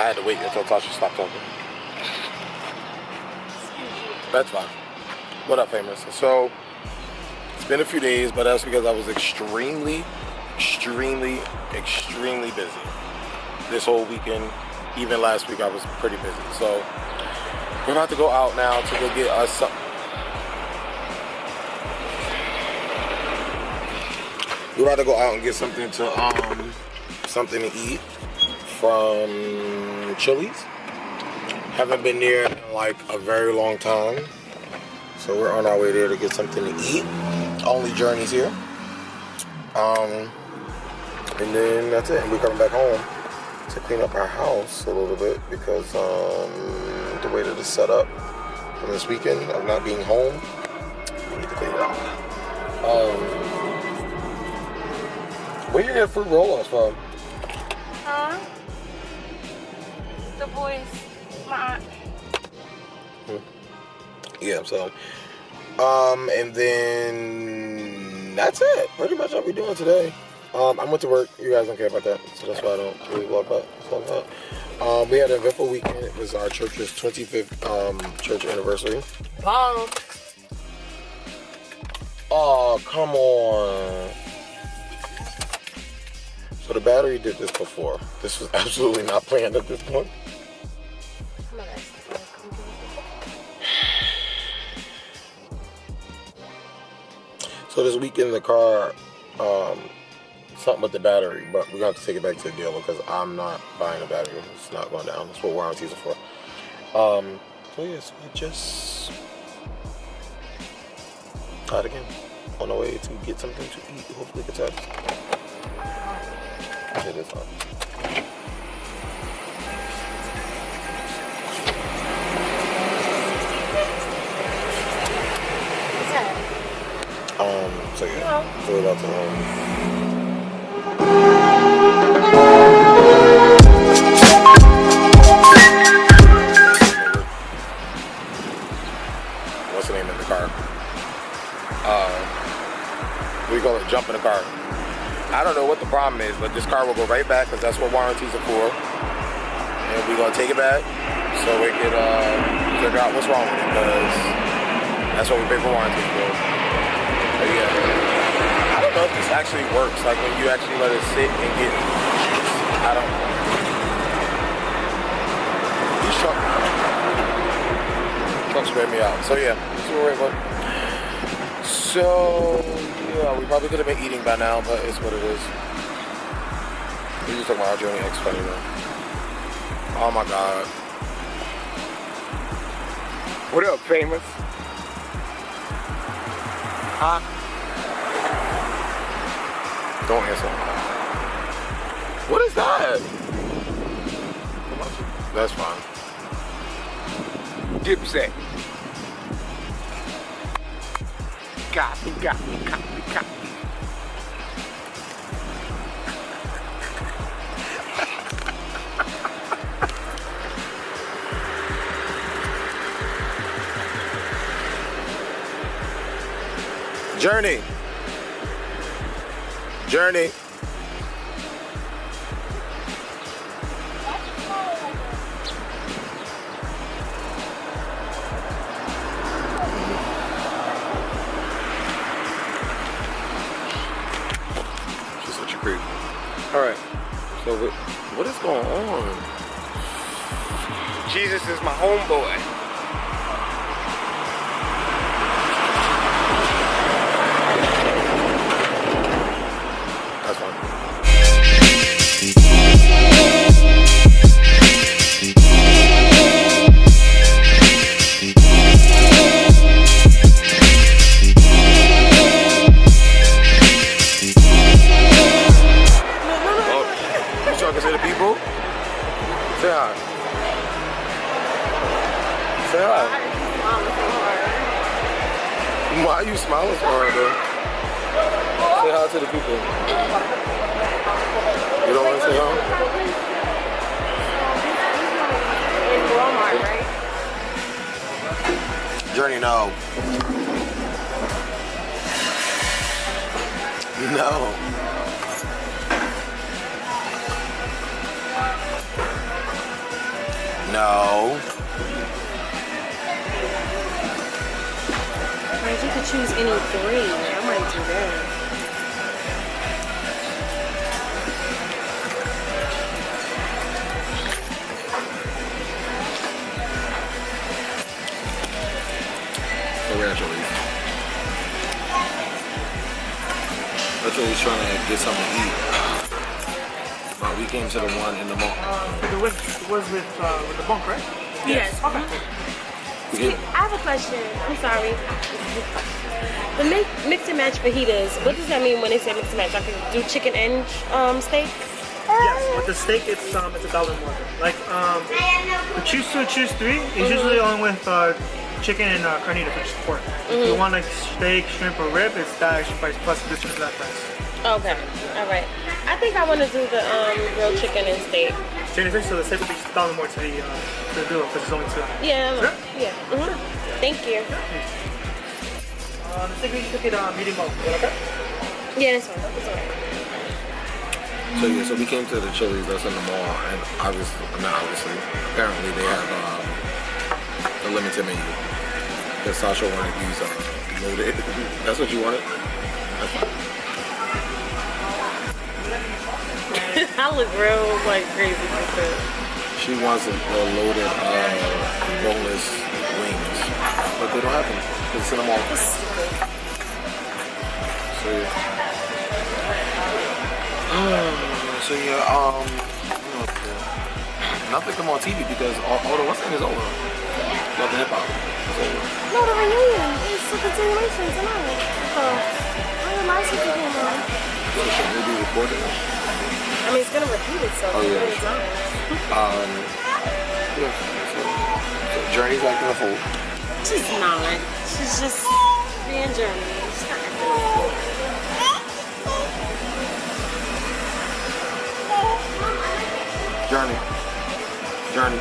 I had to wait until Tasha stopped talking. That's fine. What up, famous? So, it's been a few days, but that's because I was extremely busy. This whole weekend, even last week, I was pretty busy. So, we're about to go out now to go get us something. We're about to go out and get something to eat from Chili's. Haven't been there in like a very long time. So we're on our way there to get something to eat. Only Journey's here. And then that's it. And we're coming back home to clean up our house a little bit because the way that it's set up from this weekend of not being home, we need to clean it out. Where you get fruit roll-offs from? Huh? The boys, my aunt. Yeah, so, and then that's it. Pretty much all we're doing today. I went to work. You guys don't care about that, so that's why I don't really vlog about that. We had an eventful weekend. It was our church's 25th church anniversary. Bomb. Oh, come on. So the battery did this before. This was absolutely not planned at this point. So this weekend the car, something with the battery, but we're gonna have to take it back to the dealer because I'm not buying a battery. It's not going down. That's what warranties are for. So yes, we just got again on the way to get something to eat. Hopefully get that. It is fun. So yeah, so we're about to what's the name in the car? We call it jump in the car. I don't know what the problem is, but this car will go right back because that's what warranties are for. And we're gonna take it back so we can figure out what's wrong with it because that's what we pay for warranties for. But yeah, I don't know if this actually works. Like when you actually let it sit and get, I don't know. These trucks wear me out. So yeah, that's what we're waiting for. So yeah, we probably could have been eating by now, but it's what it is. We just talking about our Journey X funny though. Oh my god. What up, famous? Huh? Don't answer. What is that? That's fine. Dipset. Got me. Journey. She's such a creep. Alright, so what is going on? Jesus is my homeboy. That's fine. You talking to the people? Say hi. Say hi. Why are you smiling so hard, though? Say hi to the people. You don't want to say hi? In Walmart, right? Journey, no. No. No. If you could choose any three, I might do that. We're at Chili's. That's what we're trying to get something to eat. But we came to the one in the mall. It was with the bunk, right? Yes. Okay. I have a question. I'm sorry. The mix and match fajitas, what does that mean when they say mix and match? I can do chicken and steak? Yes, with the steak, it's $1 more. Like, choose 2, choose 3. It's usually only with chicken and carnitas, which is pork. If you want like steak, shrimp, or rib, it's that extra price plus this is that price. Okay, all right. I think I want to do the grilled chicken and steak. So the steak will be $1 more to the bill because it's only 2. Yeah, Sure? yeah. Thank you. The steak we should get medium well. Okay? Yeah, that's fine. That's all right. So yeah, so we came to the Chili's that's in the mall, and apparently they have a limited menu. Because Sasha wanted these loaded. That's what you wanted? That's fine. I look real like crazy like that. She wants the loaded boneless wings, but they don't have them because it's in the mall. So yeah, nothing come on TV because all the wrestling is over. Love the hip hop. It's over. No, the reunion is a continuation tonight. So, I don't know if you can So should we be recording? I mean, it's gonna repeat itself. Oh, yeah. Many times. Yeah. So Journey's acting a fool. She's not. She's just being Journey. She's not acting a fool. Journey.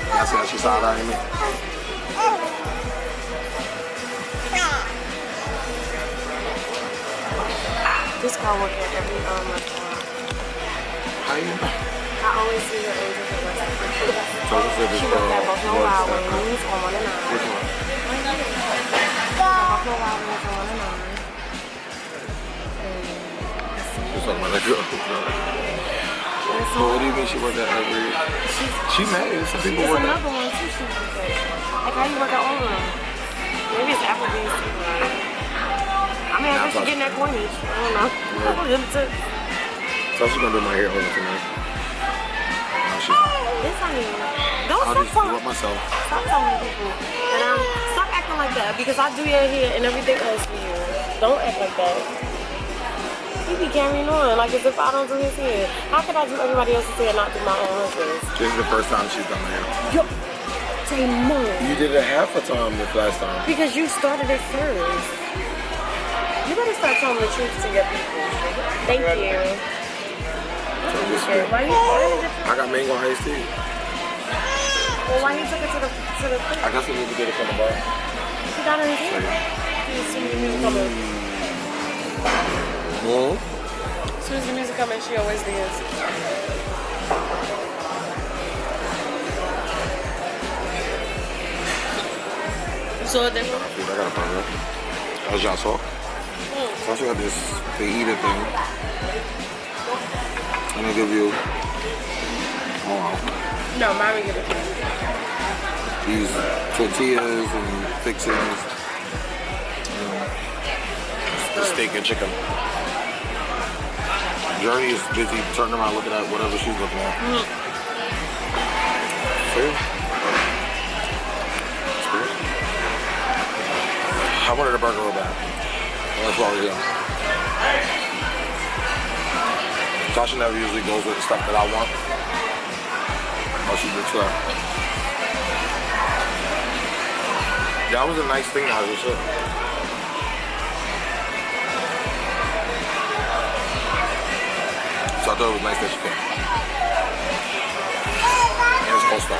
That's how she saw that in me. This girl work at every restaurant. How you know? I always see her in different restaurants. So this is She worked at Buffalo Wild Wings on 1 and 9. Which one? Buffalo Wild Wings on 1 and 9. She's talking about that girl. So what do you mean she worked at every? She mad. Some people There's work at. another one too. She worked at. Like how you work at all of them? Maybe it's Applebee's too. I mean, I guess you're getting that coinage. I don't know. So she's gonna do my hair over tonight. No, she's not. It's on you. Don't I'll just do it myself. Stop telling people. And stop acting like that because I do your hair and everything else for you. Don't act like that. He be carrying on like as if I don't do his hair. How could I do everybody else's hair and not do my own husband's? This is the first time she's done my hair. Yo, say no. You did it half a time this last time. Because you started it first. You better start telling the truth to your people. Thank you. Why you starting it? I got mango iced tea. Well, why he took it to the thing? I guess we need to get it from the bar. He got it in his hand. As soon as the music come in. As soon as the music come in, she always dance. You saw it different? I got a burger. As y'all saw. So I got this fajita thing. And they give you, No, mommy give it to me. these tortillas and fixings. The steak and chicken. Journey is busy turning around looking at whatever she's looking at. See? It's good. I wanted a burger real bad. That's why we're here. Tasha never usually goes with the stuff that I want. Oh, she did try. That was a nice thing that was it. So I thought it was nice that she came. And it's coleslaw.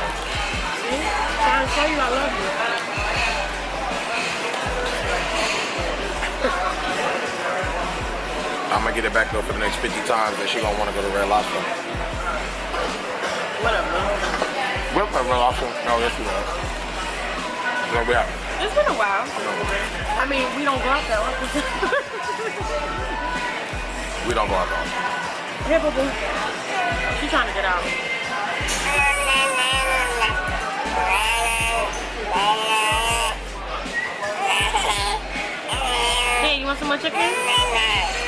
Trying to show you I love you. I'm gonna get it back though for the next 50 times, then she gonna want to go to Red Lobster. Whatever. We're from Red Lobster. No, yes we are. No, we haven't. It's been a while. I mean, we don't go out that often. We don't go out though. Hey, boo boo. She's trying to get out. Hey, you want some more chicken?